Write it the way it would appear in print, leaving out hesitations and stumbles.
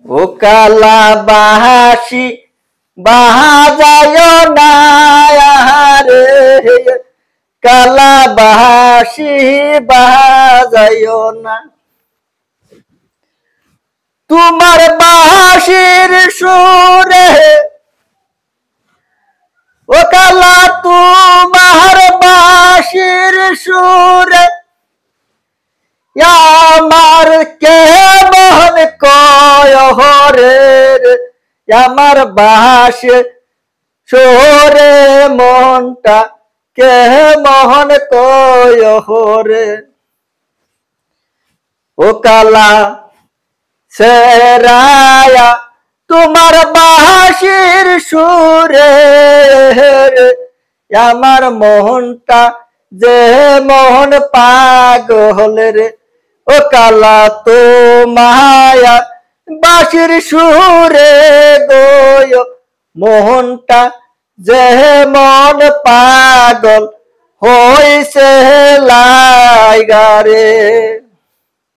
ও কালা বাহাসি বাজায় না রে, কালা বাহাসি বাজায় না। তোমার বাঁশির সুরে ও কালা, তোমার বাঁশির সুরে আমার কেমন কয় রে, আমার বাঁশির সুরে মনটা কেমন কয় রে। ও কালা সেরায়া তোমার বাঁশির সুরে আমার মনটা যে মোহন পাগল রে। ও কালা তোমায়া বাঁশির সুরে গয় মোহনটা যে মন পাগল হইছে লাইগা রে।